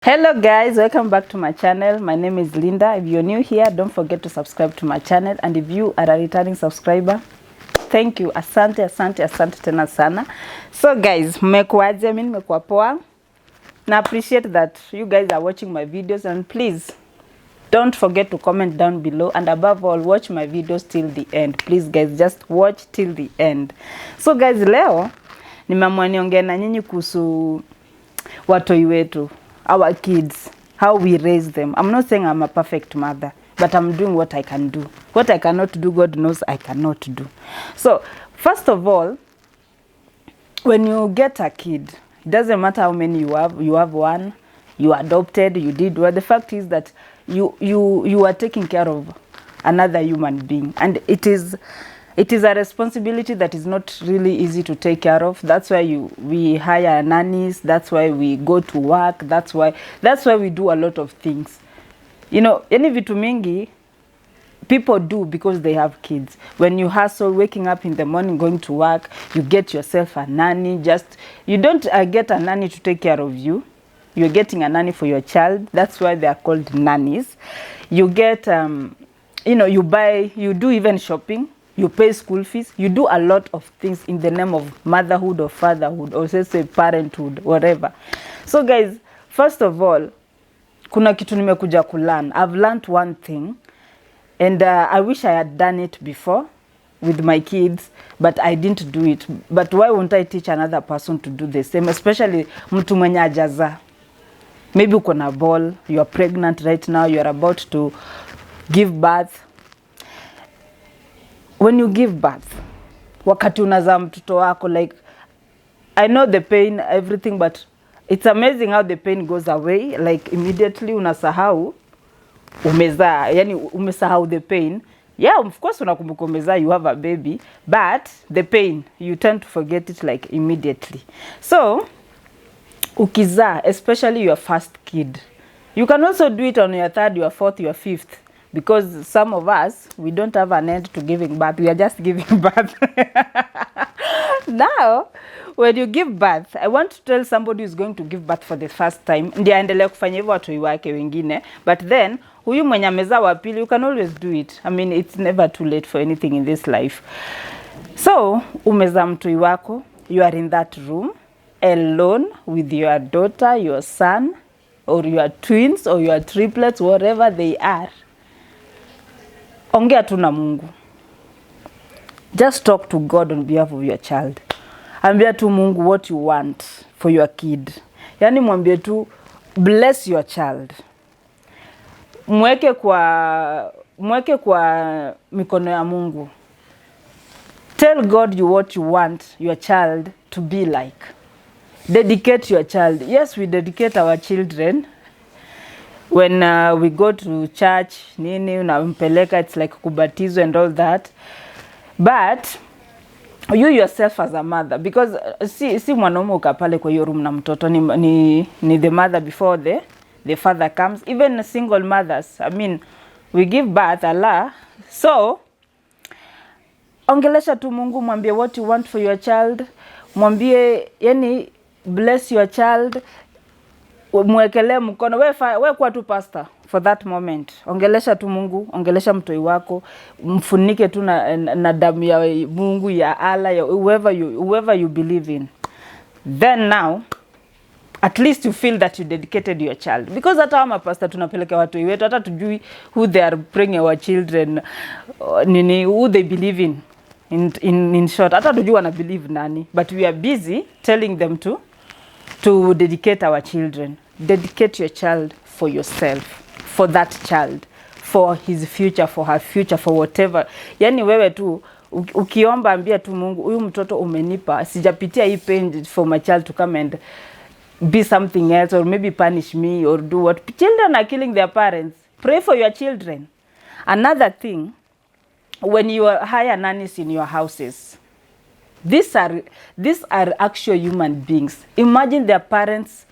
Hello guys, welcome back to my channel. My name is Linda. If you're new here, don't forget to subscribe to my channel, and if you are a returning subscriber, thank you. Asante tena sana. So guys, mmekuaje? Mimi nimekuwa poa. Na appreciate that you guys are watching my videos, and please don't forget to comment down below, and above all, watch my videos till the end. Please guys, just watch till the end. So guys, leo nimeamua niongee na nyinyi kuhusu watoi wetu, our kids, how we raise them. I'm not saying I'm a perfect mother, but I'm doing what I can do. What I cannot do, God knows I cannot do. So first of all, when you get a kid, it doesn't matter how many you have one, you adopted, you did well. The fact is that you are taking care of another human being, and it is a responsibility that is not really easy to take care of. That's why we hire nannies. That's why we go to work. That's why we do a lot of things. You know, any vitu mingi people do because they have kids. When you hustle, waking up in the morning, going to work, you get yourself a nanny. You don't get a nanny to take care of you. You're getting a nanny for your child. That's why they are called nannies. You get, you do even shopping. You pay school fees. You do a lot of things in the name of motherhood or fatherhood, or say parenthood, whatever. So guys, first of all, kuna kitu nimekuja kulearn. I've learned one thing, and I wish I had done it before with my kids, but I didn't do it. But why won't I teach another person to do the same, especially mtu mwenye hajaza? Maybe uko na ball, you are pregnant right now, you are about to give birth. When you give birth, wakati unazaa mtoto wako, like, I know the pain, everything, but it's amazing how the pain goes away. Like immediately unasahau umezaa, yani umesahau the pain. Yeah, of course unakumbuka umezaa, you have a baby, but the pain, you tend to forget it like immediately. So ukizaa, especially your first kid, you can also do it on your third, your fourth, your fifth. Because some of us, we don't have an end to giving birth. We are just giving birth. Now, when you give birth, I want to tell somebody who's going to give birth for the first time, ndiye aendelee kufanya hivyo watoi wake wengine. But then, huyu mwenye amezaa wa pili, you can always do it. I mean, it's never too late for anything in this life. So, umezaa mtoi wako, you are in that room, alone with your daughter, your son, or your twins, or your triplets, whatever they are. Ongea tu na Mungu. Just talk to God on behalf of your child. Ambia tu Mungu what you want for your kid. Yani mwambie tu bless your child. Mweke kwa mikono ya Mungu. Tell God what you want your child to be like. Dedicate your child. Yes, we dedicate our children. When we go to church, nini unampeleka, it's like kubatizo and all that. But you yourself as a mother, because si mwanaume ukapale kwa hiyo room na mtoto, ni the mother before the father comes. Even single mothers, I mean, we give birth, Allah. So ongelesha tu Mungu, mwambie what you want for your child. Mwambie, yani, bless your child. Mwekele mkono, we kwa tu pastor for that moment. Ongelesha tu Mungu, ongelesha mtoi wako, mfunike tu na damu ya Mungu, ya Allah, ya whoever you believe in. Then now, at least you feel that you dedicated your child. Because hata kama pastor tunapeleka watoi wetu, hata tujui who they are bringing our children, who they believe in. In short, hata tujui wana believe nani. But we are busy telling them to dedicate our children. Dedicate your child for yourself, for that child, for his future, for her future, for whatever. Yani wewe tu ukiomba, ambia tu Mungu, huyu mtoto umenipa, sijapitia hii pain for my child to come and be something else, or maybe punish me, or do what. Children are killing their parents. Pray for your children. Another thing, when you hire nannies in your houses, these are actual human beings. Imagine their parents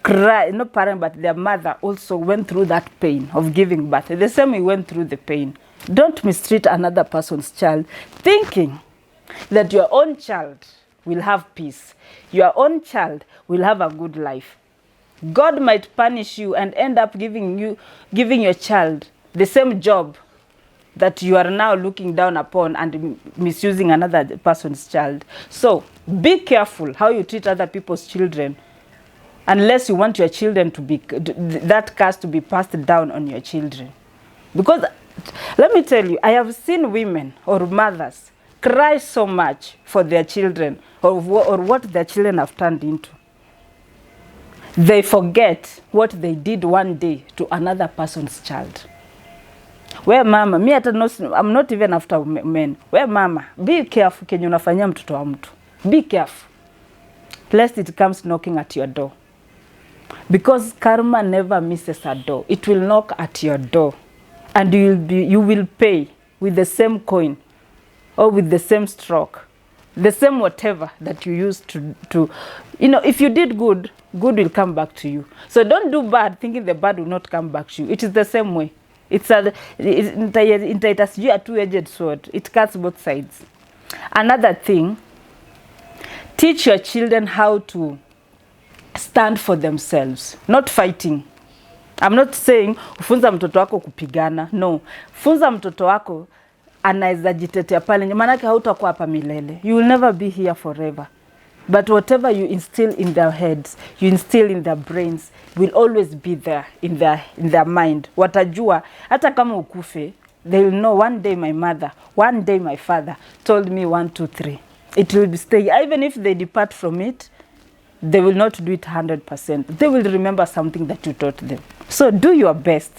cry, not parent, but their mother also went through that pain of giving birth. The same we went through the pain. Don't mistreat another person's child, thinking that your own child will have peace. Your own child will have a good life. God might punish you and end up giving your child the same job that you are now looking down upon and misusing another person's child. So be careful how you treat other people's children, unless you want your children to be, that curse to be passed down on your children. Because let me tell you, I have seen women or mothers cry so much for their children or what their children have turned into. They forget what they did one day to another person's child. Where mama, I'm not even after men. Where mama, be careful kenye unafanyia mtoto wa mtu. Be careful, lest it comes knocking at your door. Because karma never misses a door. It will knock at your door, and you will pay with the same coin or with the same stroke, the same whatever that you used to if you did good, good will come back to you. So don't do bad thinking the bad will not come back to you. It is the same way. It's a two-edged sword. It cuts both sides. Another thing, teach your children how to stand for themselves, not fighting. I'm not saying ufunza mtoto wako kupigana. No, funza mtoto wako anaweza jitetea pale, maana hautakuwa hapa milele. You will never be here forever. But whatever you instill in their heads, you instill in their brains, will always be there in their mind. Watajua, hata kama ukufe, they will know one day my mother, one day my father told me 1, 2, 3. It will be stay. Even if they depart from it, they will not do it 100%. They will remember something that you taught them. So do your best,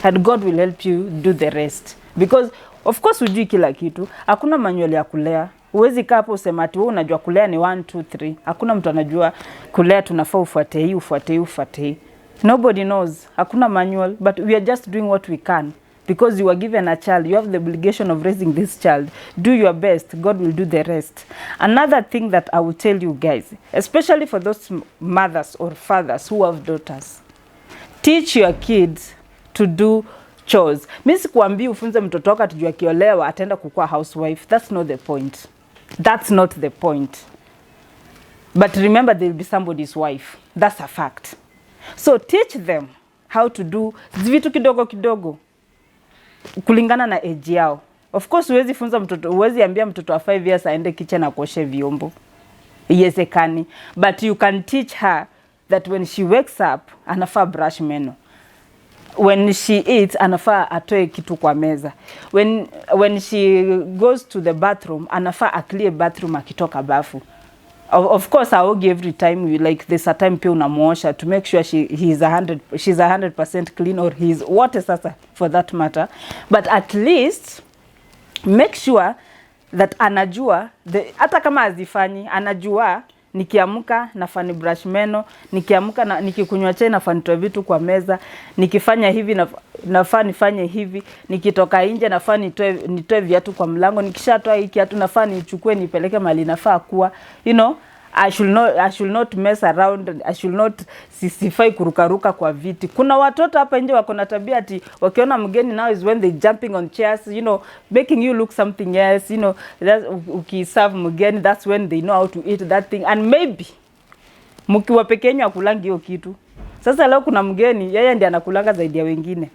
and God will help you do the rest. Because of course hujui kila kitu. Hakuna manual ya kulea. Uwezi kaa hapo usema ati wewe unajua kulea ni 1, 2, 3. Hakuna mtu anajua kulea tunafaa ufuate hii, ufuate hii, ufuate hii. Nobody knows. Hakuna manual, but we are just doing what we can. Because you are given a child, you have the obligation of raising this child. Do your best, God will do the rest. Another thing that I will tell you guys, especially for those mothers or fathers who have daughters, teach your kids to do chores. Mimi sikuambii ufunze mtoto wako atujua kiolewa ataenda kukua housewife. That's not the point. That's not the point. But remember, there will be somebody's wife. That's a fact. So teach them how to do vitu kidogo kidogo kulingana na age yao. Of course huwezi funza mtoto, huwezi ambia mtoto wa 5 years aende kitchen na kuosha vyombo. Iwezekani. But you can teach her that when she wakes up anafaa brush meno. When she eats anafaa atoe kitu kwa meza. When she goes to the bathroom anafaa aclear bathroom akitoka bafu. Of course I will every time you like there's a time pia unamuosha to make sure she's 100% clean, or he's what is sasa for that matter. But at least make sure that anajua hata kama azifanyi anajua nikiamka nafani brush meno, nikiamka na nikikunywa chai nafani toa vitu kwa meza, nikifanya hivi nafaa nifanye hivi, nikitoka nje nafaa nitoe viatu kwa mlango, nikishatoa hiki kiatu nafaa nichukue nipeleke mahali nafaa kuwa. I should not mess around. I should not sifai kurukaruka kwa viti. Kuna watoto hapa nje wako na tabia ati wakiona mgeni now is when they jumping on chairs, making you look something else, ukiserve mgeni, that's when they know how to eat that thing. And maybe mkiwa peke yenu akulangi hiyo kitu. Sasa leo kuna mgeni, yeye ndiye anakulanga zaidi ya wengine.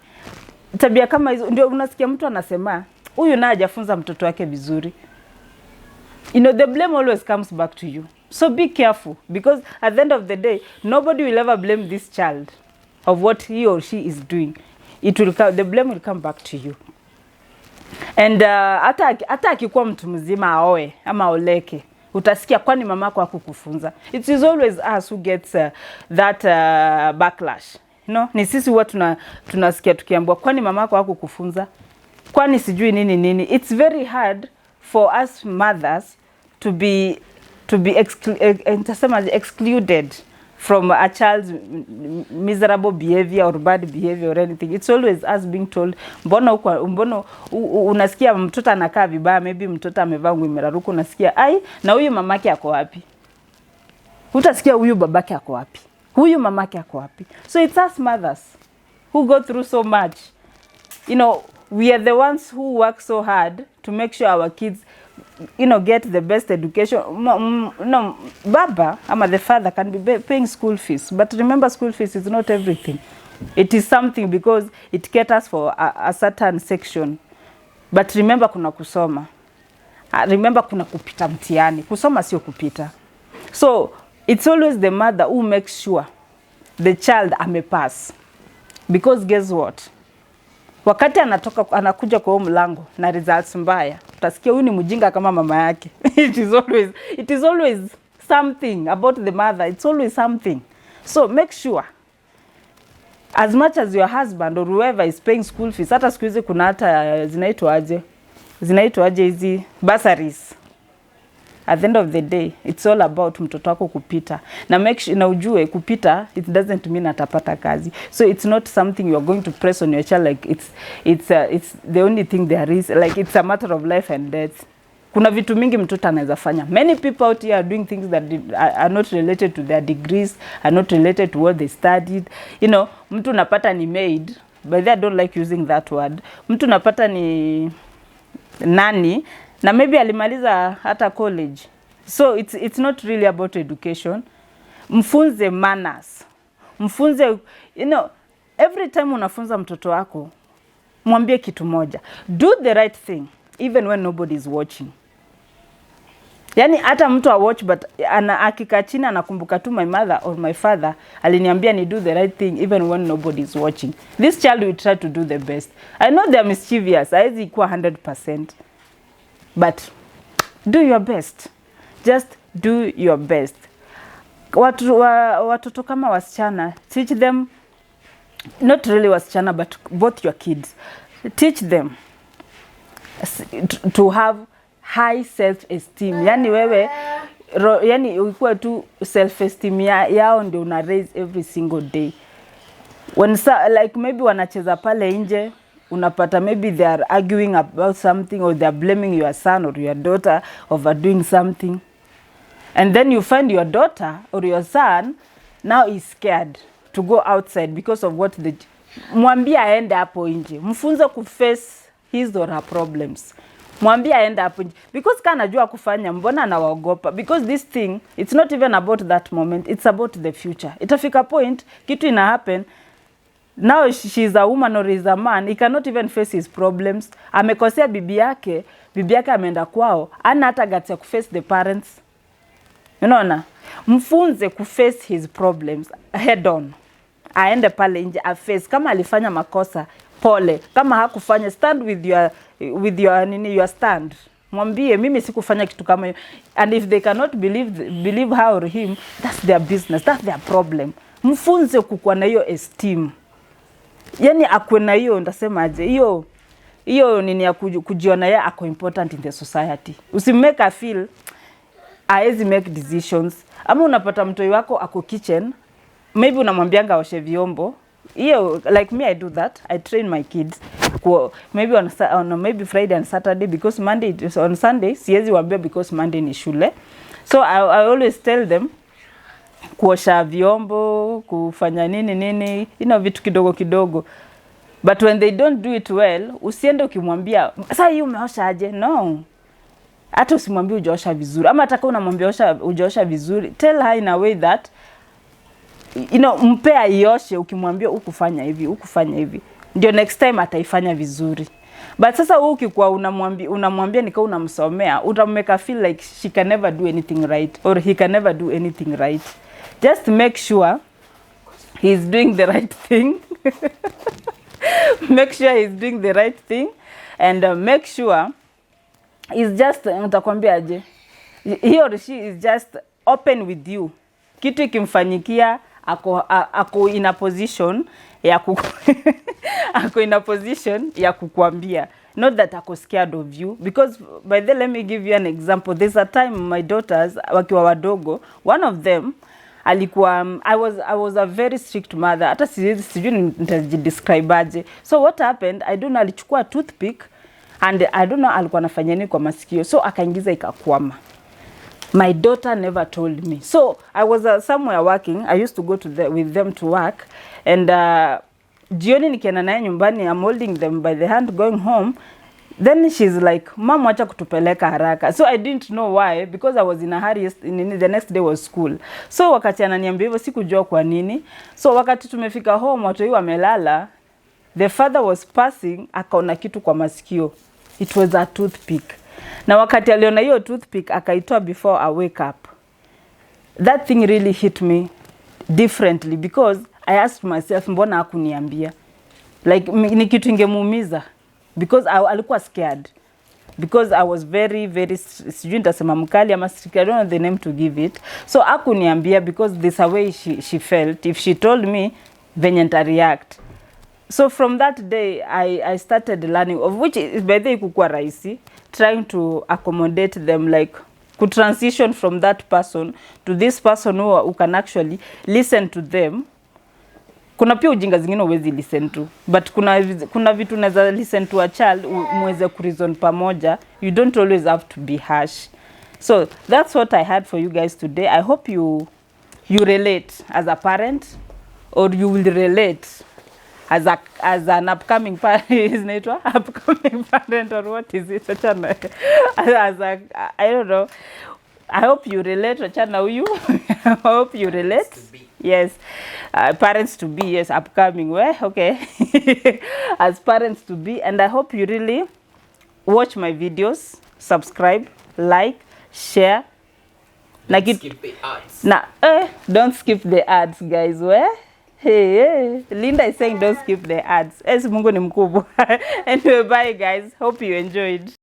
Tabia kama hizo ndio unasikia mtu anasema huyu naye hajafunza mtoto wake vizuri. The blame always comes back to you. So be careful, because at the end of the day, nobody will ever blame this child of what he or she is doing. The blame will come back to you. And hata akikuwa mtu mzima aoe ama oleke, utasikia kwani mamako hakukufunza. It is always us who gets that backlash. Ni sisi huwa tunasikia tukiambiwa kwani mamako hakukufunza, kwani sijui nini. It's very hard for us mothers to be excluded from a child's miserable behavior or bad behavior or anything. It's always us being told, mbona unasikia mtoto anakaa vibaya, maybe mtoto amevaa nguo imeraruka, unasikia na huyu mamake ako wapi? Utasikia huyu babake ako wapi? Huyu mamake ako wapi? So it's us mothers who go through so much. We are the ones who work so hard to make sure our kids get the best education. No, baba ama the father can be paying school fees, but remember, school fees is not everything. It is something because it caters for a certain section, but remember kuna kusoma. Remember kuna kupita mtihani. Kusoma sio kupita. So it's always the mother who makes sure the child amepass, because guess what, wakati anakuja kwa mlango na results mbaya, utasikia huyu ni mjinga kama mama yake. It is always something about the mother. It's always something. So make sure as much as your husband or whoever is paying school fees, hata siku hizi kuna hata zinaitwa aje hizi bursaries. At the end of the day, it's all about mtoto wako kupita. Na make sure na ujue kupita, it doesn't mean atapata kazi. So it's not something you are going to press on your child like it's the only thing there is, like it's a matter of life and death. Kuna vitu mingi mtoto anaweza fanya. Many people out here are doing things that are not related to their degrees, are not related to what they studied. Mtu unapata ni maid, but I don't like using that word. Mtu unapata ni nani, na maybe alimaliza hata college. So it's not really about education. Mfunze manners. Mfunze, every time unafunza mtoto wako, mwambie kitu moja. Do the right thing even when nobody is watching. Yani hata mtu watch, but akikaa chini anakumbuka tu my mother or my father aliniambia ni do the right thing even when nobody is watching. This child will try to do the best. I know they are mischievous. Haizi kuwa 100%. But do your best. Just do your best. Watoto kama wasichana, teach them, not really wasichana, but both your kids. Teach them to have high self-esteem. Yani wewe, yani ukikuwa tu self-esteem yao ndio una raise every single day. When like maybe wanacheza pale nje, unapata maybe they are arguing about something, or they are blaming your son or your daughter over doing something. And then you find your daughter or your son now is scared to go outside because of what mwambie aende hapo nje. Mfunze kuface his or her problems. Mwambie aende hapo nje. Because kana jua kufanya, mbona anawaogopa? Because this thing, it's not even about that moment. It's about the future. Itafika point, kitu ina happen. Now she's a woman or is a man, he cannot even face his problems. Amekosea bibi yake ameenda kwao, ana hata guts ya kuface the parents. Unaona? Mfunze kuface his problems head on. Aende pale nje aface. Kama alifanya makosa, pole. Kama hakufanya, stand with your stand. Mwambie mimi sikufanya kitu kama hiyo. And if they cannot believe her or him, that's their business, that's their problem. Mfunze kukuwa na hiyo esteem. Yani akwe na hiyo, ndasema aje, hiyo nini ya kujiona yeye ako important in the society. Usimake feel haezi make decisions. Ama unapata mtoi wako ako kitchen, maybe unamwambianga oshe vyombo. Hiyo, like me, I do that. I train my kids. Maybe on maybe Friday and Saturday, because Monday on Sunday siwezi waambia because Monday ni shule. So I always tell them kuosha vyombo, kufanya nini, vitu kidogo kidogo. But when they don't do it well, usiende ukimwambia, sasa hii umeosha aje? No. Hata usimwambie hujaosha vizuri. Ama hata kama unamwambia hujaosha vizuri, tell her in a way that mpea ioshe, ukimwambia ukufanya hivi. Ndio next time ataifanya vizuri. But sasa ukikuwa unamwambia nikao unamsomea, utameka feel like she can never do anything right or he can never do anything right. Just make sure he's doing the right thing. Make sure he's doing the right thing, and make sure he's just, nitakwambia aje, he or she is just open with you. Kitu ikimfanyikia ako in a position ya ako in a position ya kukwambia. Not that ako scared of you, because by the let me give you an example. There's a time my daughters wakiwa wadogo, one of them alikuwa, I was a very strict mother. Hata sijui nitajidescribe aje. So what happened, I don't know, alichukua toothpick and I don't know alikuwa anafanya nini kwa masikio, so akaingiza ikakwama. My daughter never told me. So I was somewhere working. I used to go with them to work, and jioni nikienda naye nyumbani, I'm holding them by the hand going home. Then she's like, mom, wacha kutupeleka haraka. So I didn't know why, because I was in a hurry. The next day was school. So wakati ananiambia hivyo sikujua kwa nini. So wakati tumefika home, watu hiyo wamelala, the father was passing, akaona kitu kwa masikio. It was a toothpick. Na wakati aliona hiyo toothpick, akaitoa before I wake up. That thing really hit me differently, because I asked myself, mbona hakuniambia? Like, ni kitu ingemuumiza. Because alikuwa scared. Because I was very sijui nitasema mkali ama strict, I don't know the name to give it. So hakuniambia, because this a way she felt. If she told me, venye nita react. So from that day, I started learning, of which is by the way kukua rahisi, trying to accommodate them, like could transition from that person to this person who can actually listen to them. Kuna pia ujinga zingine huwezi listen to, but kuna vitu unaweza listen to a child muweze kureason pamoja. You don't always have to be harsh. So that's what I had for you guys today. I hope you relate as a parent, or you will relate as an upcoming parent. Is it upcoming parent, or what is it? As a, I don't know. I hope you relate. I hope you relate. Yes, parents to be, yes, upcoming. Well, okay. As parents to be, and I hope you really watch my videos, subscribe, like, share. Like it. Skip the ads. Nah, don't skip the ads, guys. Where? Hey, Linda is saying don't skip the ads. Mungu ni mkubwa. Anyway, bye guys. Hope you enjoyed.